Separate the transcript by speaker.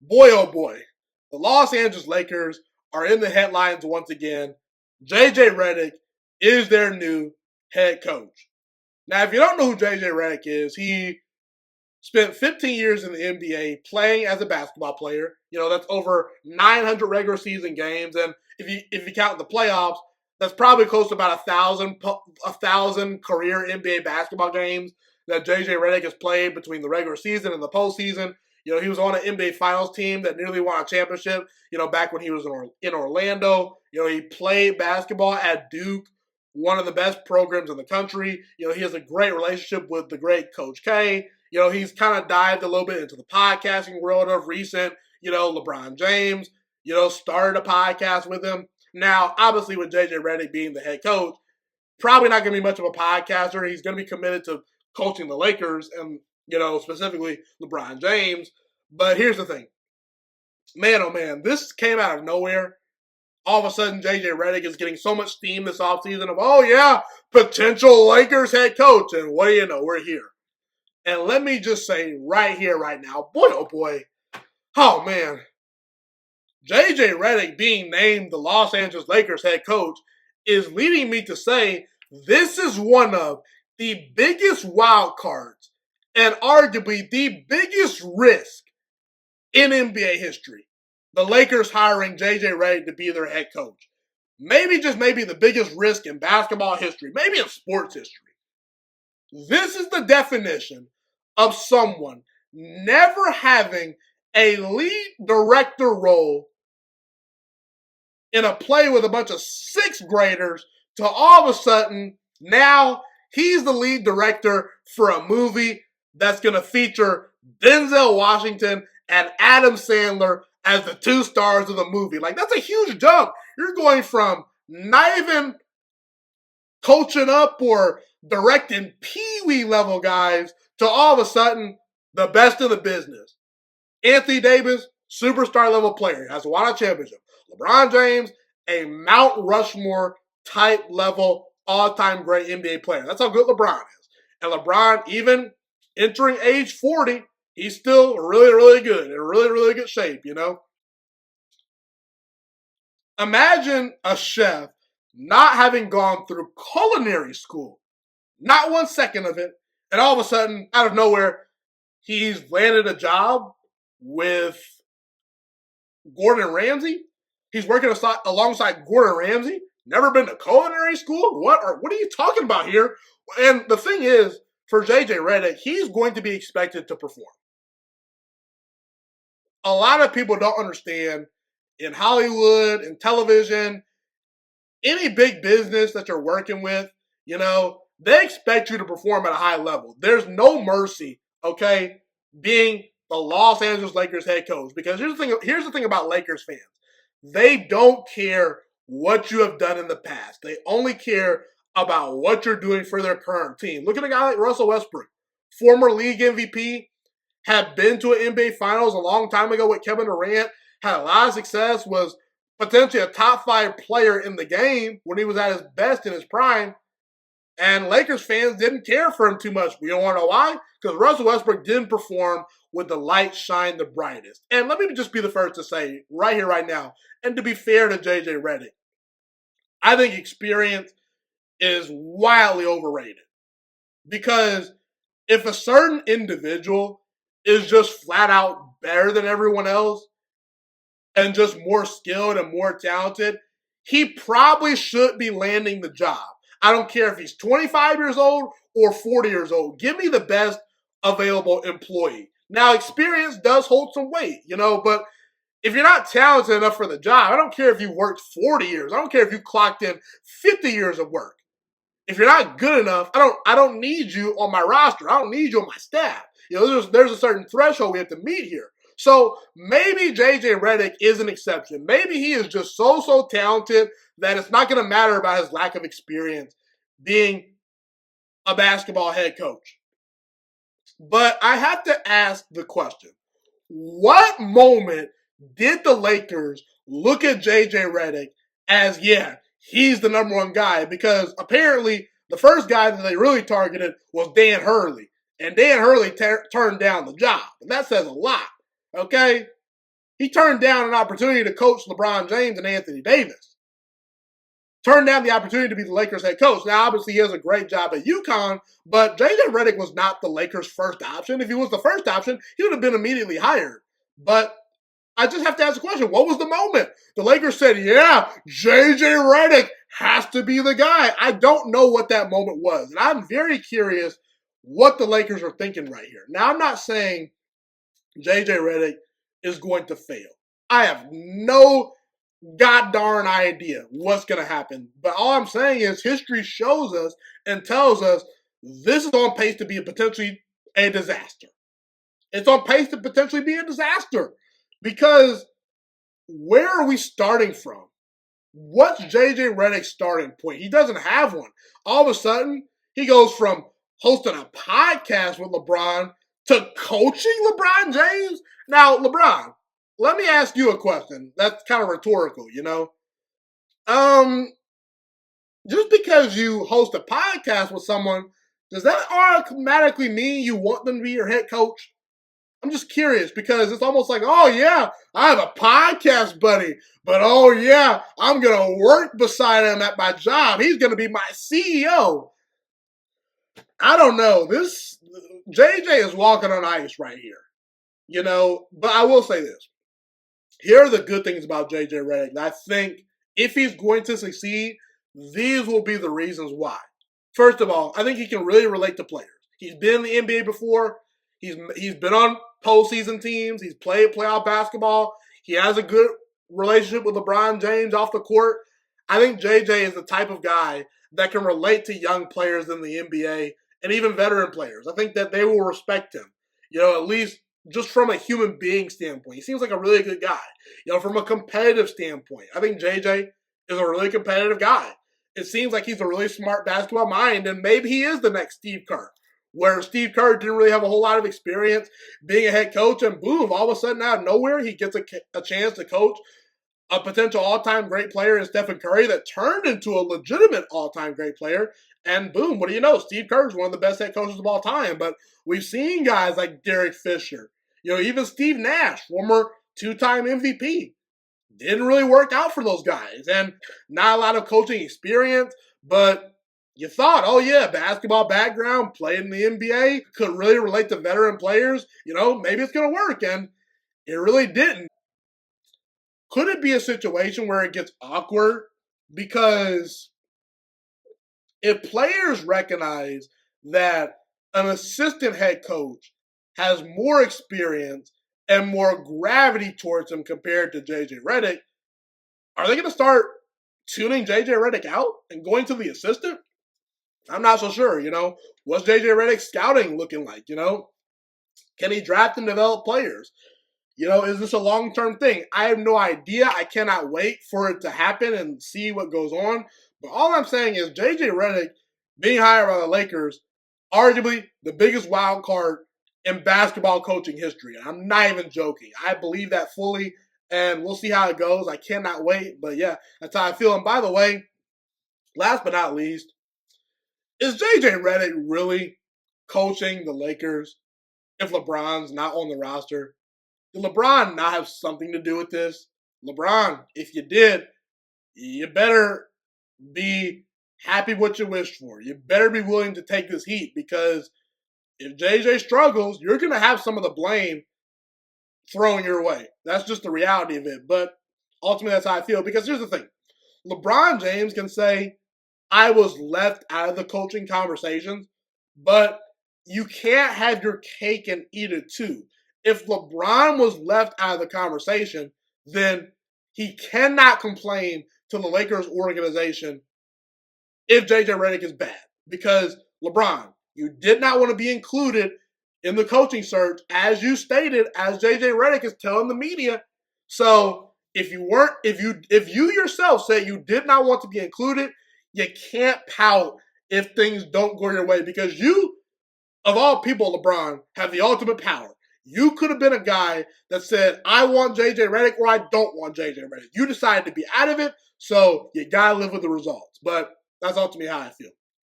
Speaker 1: Boy, oh boy, the Los Angeles Lakers are in the headlines once again. JJ Redick is their new head coach. Now, if you don't know who JJ Redick is, he spent 15 years in the NBA playing as a basketball player. That's over 900 regular season games, and if you count the playoffs, that's probably close to about a thousand career NBA basketball games that JJ Redick has played between the regular season and the postseason. He was on an NBA Finals team that nearly won a championship, back when he was in Orlando. He played basketball at Duke, one of the best programs in the country. He has a great relationship with the great Coach K. He's kind of dived a little bit into the podcasting world of recent. LeBron James, started a podcast with him. Now, obviously, with JJ Redick being the head coach, probably not going to be much of a podcaster. He's going to be committed to coaching the Lakers and, specifically LeBron James. But here's the thing. Man, oh man, this came out of nowhere. All of a sudden, JJ Redick is getting so much steam this offseason of, oh yeah, potential Lakers head coach. And what do you know? We're here. And let me just say right here, right now, boy, oh boy, oh man, JJ Redick being named the Los Angeles Lakers head coach is leading me to say this is one of the biggest wild cards and arguably the biggest risk in NBA history. The Lakers hiring JJ Redick to be their head coach. Maybe, just maybe, the biggest risk in basketball history, maybe in sports history. This is the definition of someone never having a lead director role in a play with a bunch of sixth graders to all of a sudden now he's the lead director for a movie that's going to feature Denzel Washington and Adam Sandler as the two stars of the movie. Like, that's a huge jump. You're going from not even coaching up or directing pee-wee level guys to all of a sudden the best in the business. Anthony Davis, superstar level player, has won a championship. LeBron James, a Mount Rushmore type level all-time great NBA player. That's how good LeBron is. And LeBron, even entering age 40, he's still really, really good, in really, really good shape, Imagine a chef not having gone through culinary school, not 1 second of it, and all of a sudden, out of nowhere, he's landed a job with Gordon Ramsay. He's working alongside Gordon Ramsay. Never been to culinary school? What are you talking about here? And the thing is, for JJ Redick, he's going to be expected to perform. A lot of people don't understand in Hollywood, in television, any big business that you're working with, they expect you to perform at a high level. There's no mercy, okay, being the Los Angeles Lakers head coach. Because here's the thing about Lakers fans. They don't care what you have done in the past. They only care about what you're doing for their current team. Look at a guy like Russell Westbrook, former league MVP, had been to an NBA Finals a long time ago with Kevin Durant, had a lot of success, was potentially a top 5 player in the game when he was at his best in his prime. And Lakers fans didn't care for him too much. We don't want to know why? Because Russell Westbrook didn't perform with the light shine the brightest. And let me just be the first to say, right here, right now, and to be fair to JJ Redick, I think experience is wildly overrated. Because if a certain individual is just flat out better than everyone else and just more skilled and more talented, he probably should be landing the job. I don't care if he's 25 years old or 40 years old. Give me the best available employee. Now, experience does hold some weight, but if you're not talented enough for the job, I don't care if you worked 40 years. I don't care if you clocked in 50 years of work. If you're not good enough, I don't need you on my roster. I don't need you on my staff. There's a certain threshold we have to meet here. So maybe JJ Redick is an exception. Maybe he is just so talented that it's not going to matter about his lack of experience being a basketball head coach. But I have to ask the question, what moment did the Lakers look at JJ Redick as, yeah, he's the number one guy? Because apparently the first guy that they really targeted was Dan Hurley. And Dan Hurley turned down the job. And that says a lot, okay? He turned down an opportunity to coach LeBron James and Anthony Davis. Turned down the opportunity to be the Lakers head coach. Now, obviously, he has a great job at UConn, but JJ Redick was not the Lakers' first option. If he was the first option, he would have been immediately hired. But I just have to ask the question, what was the moment? The Lakers said, yeah, JJ Redick has to be the guy. I don't know what that moment was. And I'm very curious what the Lakers are thinking right here. Now, I'm not saying JJ Redick is going to fail. I have no god darn idea what's going to happen. But all I'm saying is history shows us and tells us this is on pace to be potentially a disaster. It's on pace to potentially be a disaster. Because where are we starting from? What's JJ Redick's starting point? He doesn't have one. All of a sudden, he goes from hosting a podcast with LeBron to coaching LeBron James? Now, LeBron, let me ask you a question. That's kind of rhetorical, you know? Just because you host a podcast with someone, does that automatically mean you want them to be your head coach? I'm just curious because it's almost like, oh yeah, I have a podcast buddy, but oh yeah, I'm going to work beside him at my job. He's going to be my CEO. I don't know. This JJ is walking on ice right here, you know, but I will say this. Here are the good things about JJ Redick. I think if he's going to succeed, these will be the reasons why. First of all, I think he can really relate to players. He's been in the NBA before. He's been on postseason teams. He's played playoff basketball. He has a good relationship with LeBron James off the court. I think JJ is the type of guy that can relate to young players in the NBA and even veteran players. I think that they will respect him, you know, at least just from a human being standpoint. He seems like a really good guy. You know, from a competitive standpoint, I think JJ is a really competitive guy. It seems like he's a really smart basketball mind, and maybe he is the next Steve Kerr, where Steve Kerr didn't really have a whole lot of experience being a head coach, and boom, all of a sudden out of nowhere, he gets a chance to coach a potential all-time great player in Stephen Curry that turned into a legitimate all-time great player, and boom, what do you know? Steve Kerr is one of the best head coaches of all time, but we've seen guys like Derek Fisher, you know, even Steve Nash, former two-time MVP. Didn't really work out for those guys, and not a lot of coaching experience, but you thought, oh yeah, basketball background, played in the NBA, could really relate to veteran players, you know, maybe it's going to work, and it really didn't. Could it be a situation where it gets awkward? Because if players recognize that an assistant head coach has more experience and more gravity towards him compared to JJ Redick, are they going to start tuning JJ Redick out and going to the assistant? I'm not so sure, you know. What's JJ Redick's scouting looking like, you know? Can he draft and develop players? You know, is this a long-term thing? I have no idea. I cannot wait for it to happen and see what goes on. But all I'm saying is JJ Redick being hired by the Lakers, arguably the biggest wild card in basketball coaching history. And I'm not even joking. I believe that fully, and we'll see how it goes. I cannot wait. But yeah, that's how I feel. And by the way, last but not least, is JJ Redick really coaching the Lakers if LeBron's not on the roster? Did LeBron not have something to do with this? LeBron, if you did, you better be happy what you wished for. You better be willing to take this heat, because if JJ struggles, you're going to have some of the blame thrown your way. That's just the reality of it. But ultimately, that's how I feel. Because here's the thing. LeBron James can say, I was left out of the coaching conversations, but you can't have your cake and eat it too. If LeBron was left out of the conversation, then he cannot complain to the Lakers organization if JJ Redick is bad. Because LeBron, you did not want to be included in the coaching search, as you stated, as JJ Redick is telling the media. So if you yourself say you did not want to be included, you can't pout if things don't go your way, because you, of all people, LeBron, have the ultimate power. You could have been a guy that said, I want JJ Redick or I don't want JJ Redick. You decided to be out of it, so you got to live with the results. But that's ultimately how I feel.